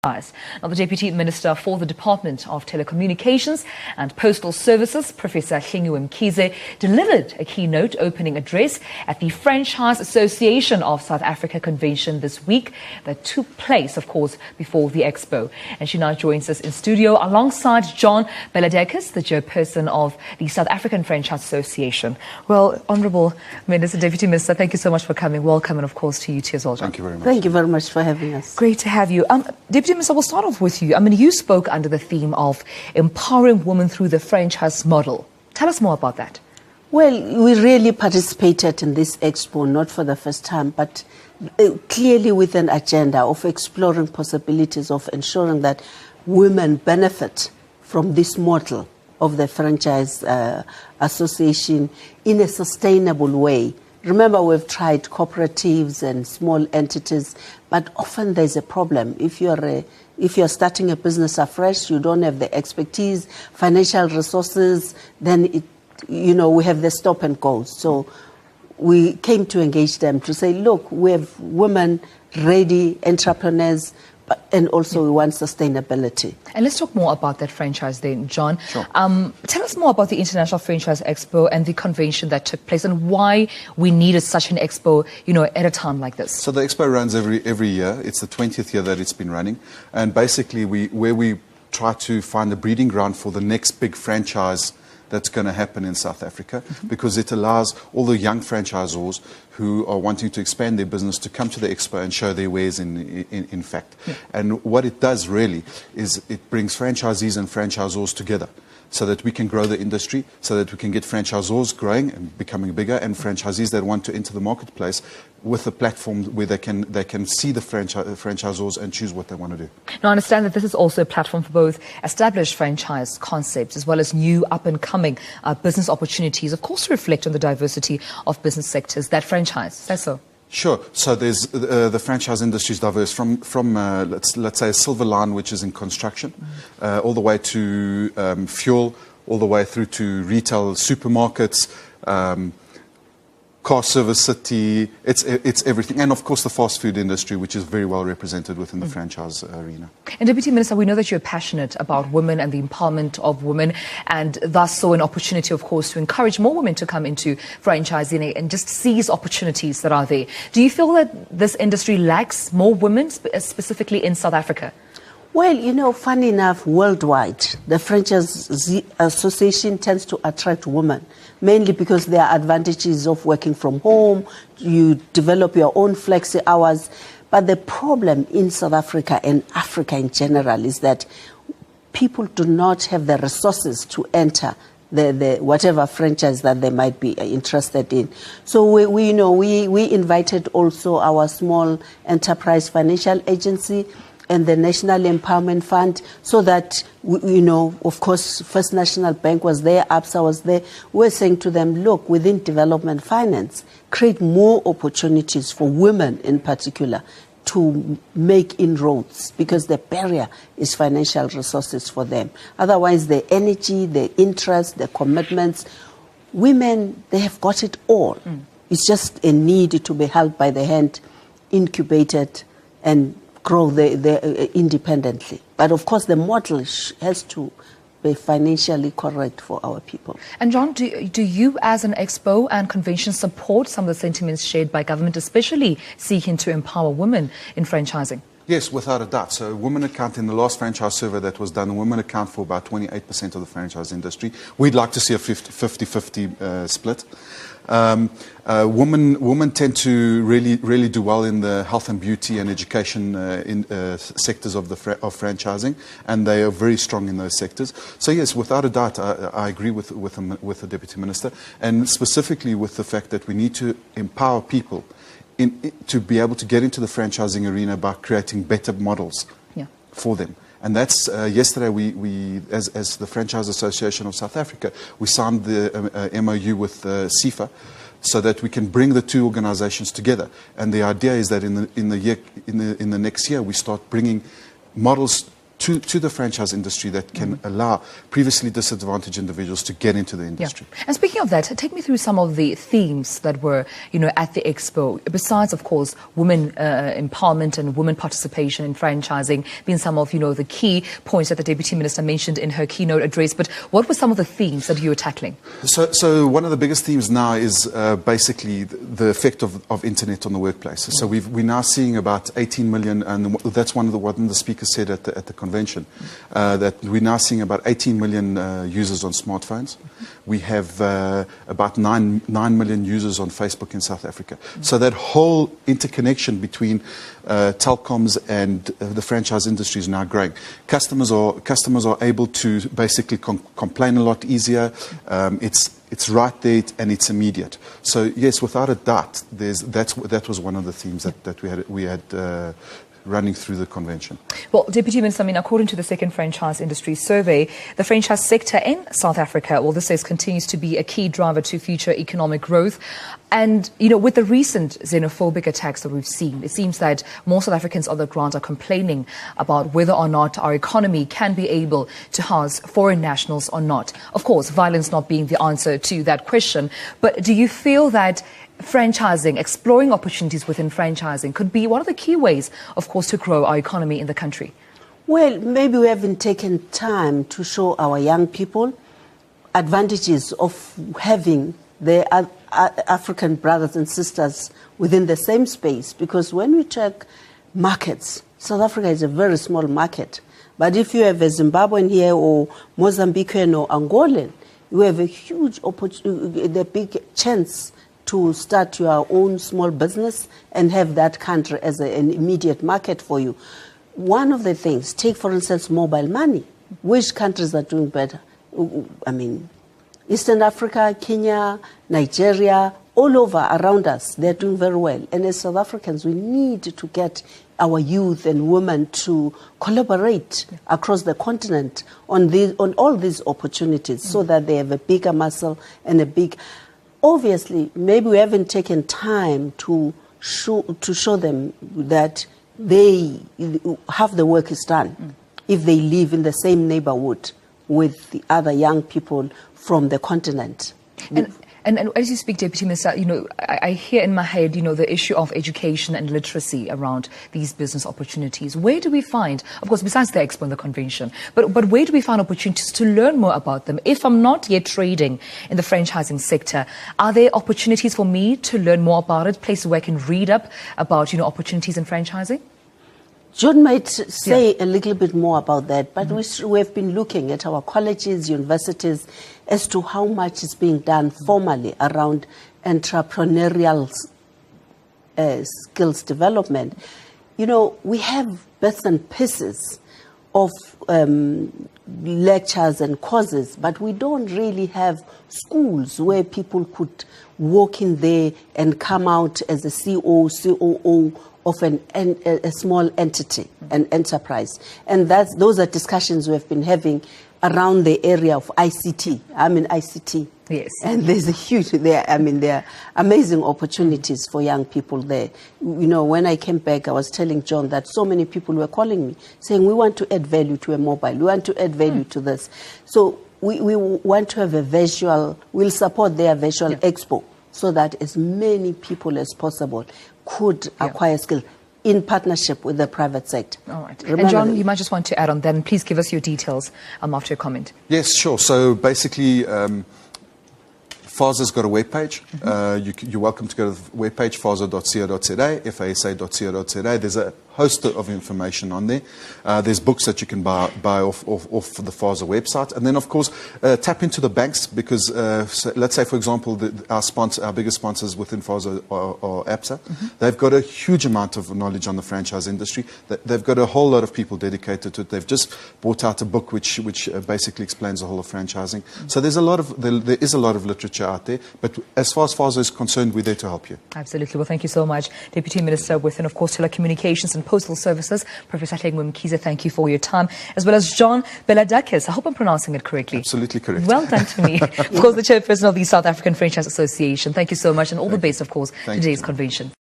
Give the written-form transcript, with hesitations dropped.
Now, the Deputy Minister for the Department of Telecommunications and Postal Services, Professor Hlengiwe Mkhize, delivered a keynote opening address at the Franchise Association of South Africa convention this week that took place, of course, before the Expo. And she now joins us in studio alongside John Baladakis, the chairperson of the South African Franchise Association. Well, Honourable Minister, Deputy Minister, thank you so much for coming. Welcome, and of course to you too as well, John. Thank you very much. Thank you very much for having us. Great to have you. Deputy Minister, we'll start off with you. I mean, you spoke under the theme of empowering women through the franchise model. Tell us more about that. Well, we really participated in this expo, not for the first time, but clearly with an agenda of exploring possibilities of ensuring that women benefit from this model of the Franchise Association in a sustainable way. Remember, we've tried cooperatives and small entities, but often there's a problem. If you're starting a business afresh, you don't have the expertise, financial resources, then we have the stop and go. So we came to engage them to say, look, we have women ready, entrepreneurs, and also we want sustainability. And let's talk more about that franchise then, John. Sure. Tell us more about the International Franchise Expo and the convention that took place and why we needed such an expo, at a time like this. So the expo runs every year. It's the 20th year that it's been running. And basically we try to find a breeding ground for the next big franchise that's going to happen in South Africa, because it allows all the young franchisors who are wanting to expand their business to come to the expo and show their wares in fact. Yeah. And what it does really is it brings franchisees and franchisors together so that we can grow the industry, so that we can get franchisors growing and becoming bigger, and franchisees that want to enter the marketplace with a platform where they can see the franchisors and choose what they want to do. Now, I understand that this is also a platform for both established franchise concepts as well as new up-and-coming business opportunities, of course, to reflect on the diversity of business sectors that franchise. Is that so? Sure. So there's the franchise industry is diverse from let's say a silver line, which is in construction, all the way to fuel, all the way through to retail, supermarkets, car service city. It's everything, and of course the fast food industry, which is very well represented within the franchise arena. And Deputy Minister, we know that you're passionate about women and the empowerment of women, and thus saw an opportunity, of course, to encourage more women to come into franchising and just seize opportunities that are there. Do you feel that this industry lacks more women, specifically in South Africa? Well, funny enough, worldwide, the Franchise Association tends to attract women, mainly because there are advantages of working from home, you develop your own flexi hours. But the problem in South Africa and Africa in general is that people do not have the resources to enter the whatever franchise that they might be interested in. So we invited also our small enterprise financial agency and the National Empowerment Fund, so that, of course, First National Bank was there, ABSA was there. We're saying to them, look, within development finance, create more opportunities for women in particular to make inroads, because the barrier is financial resources for them. Otherwise, the energy, the interest, the commitments, women, they have got it all. It's just a need to be held by the hand, incubated, and grow independently. But of course, the model has to be financially correct for our people. And John, do you as an expo and convention support some of the sentiments shared by government, especially seeking to empower women in franchising? Yes, without a doubt. So women account, in the last franchise survey that was done, women account for about 28% of the franchise industry. We'd like to see a 50-50 split. Women tend to really do well in the health and beauty and education sectors of franchising, and they are very strong in those sectors. So yes, without a doubt, I agree with the Deputy Minister, and specifically with the fact that we need to empower people to be able to get into the franchising arena by creating better models for them. And that's yesterday we as the Franchise Association of South Africa, we signed the MOU with SIFA, so that we can bring the two organizations together. And the idea is that in the next year we start bringing models to the franchise industry that can allow previously disadvantaged individuals to get into the industry. Yeah. And speaking of that, take me through some of the themes that were, at the expo, besides, of course, women empowerment and women participation in franchising being some of, the key points that the Deputy Minister mentioned in her keynote address. But what were some of the themes that you were tackling? So one of the biggest themes now is basically the effect of internet on the workplace. So we're now seeing about 18 million, and that's one of the speakers said at the convention, that we're now seeing about 18 million users on smartphones. We have about 9 million users on Facebook in South Africa. So that whole interconnection between telecoms and the franchise industry is now growing. Customers are able to basically complain a lot easier. It's right there and it's immediate. So yes, without a doubt, that was one of the themes that we had running through the convention. Well, Deputy Minister, according to the second franchise industry survey, the franchise sector in South Africa, this says, continues to be a key driver to future economic growth. And, with the recent xenophobic attacks that we've seen, it seems that more South Africans on the ground are complaining about whether or not our economy can be able to house foreign nationals or not. Of course, violence not being the answer to that question. But do you feel that franchising, exploring opportunities within franchising could be one of the key ways, of course, to grow our economy in the country? Well, maybe we haven't taken time to show our young people advantages of having their African brothers and sisters within the same space. Because when we check markets, South Africa is a very small market. But if you have a Zimbabwean here or Mozambican or Angolan, you have a huge opportunity, the big chance to start your own small business and have that country as an immediate market for you. One of the things, take for instance mobile money. Which countries are doing better? Eastern Africa, Kenya, Nigeria, all over around us, they're doing very well. And as South Africans, we need to get our youth and women to collaborate across the continent on all these opportunities so that they have a bigger muscle and a big... Obviously, maybe we haven't taken time to show them that half the work is done if they live in the same neighborhood with the other young people from the continent. And as you speak, Deputy Minister, I hear in my head, the issue of education and literacy around these business opportunities. Where do we find, of course, besides the expo and the convention, but where do we find opportunities to learn more about them? If I'm not yet trading in the franchising sector, are there opportunities for me to learn more about it, places where I can read up about, opportunities in franchising? John might say a little bit more about that, but we have been looking at our colleges, universities, as to how much is being done formally around entrepreneurial skills development. We have bits and pieces of lectures and courses, but we don't really have schools where people could walk in there and come out as a CEO, COO of a small entity, an enterprise. And those are discussions we have been having around the area of ICT. I'm in ICT. Yes. And there's a huge, there are amazing opportunities for young people there. When I came back, I was telling John that so many people were calling me saying, we want to add value to a mobile. We want to add value to this. So we want to have a visual, we'll support their visual expo so that as many people as possible could acquire skill in partnership with the private sector. All right. And John, you might just want to add on then. Please give us your details after your comment. Yes, sure. So basically, FASA's got a webpage. You're welcome to go to the webpage, fasa.co.za, fasa.co.za. There's a host of information on there. There's books that you can buy off the FASA website. And then, of course, tap into the banks because, so let's say, for example, our biggest sponsors within FASA are ABSA. They've got a huge amount of knowledge on the franchise industry. They've got a whole lot of people dedicated to it. They've just brought out a book which basically explains the whole of franchising. So there is a lot of literature out there. But as far as FASA is concerned, we're there to help you. Absolutely. Well, thank you so much, Deputy Minister within, of course, Telecommunications and Postal Services, Professor Hlengiwe Mkhize. Thank you for your time, as well as John Baladakis. I hope I'm pronouncing it correctly. Absolutely correct. Well done to me. Of course, the chairperson of the South African Franchise Association. Thank you so much, and all the best, of course, to today's convention.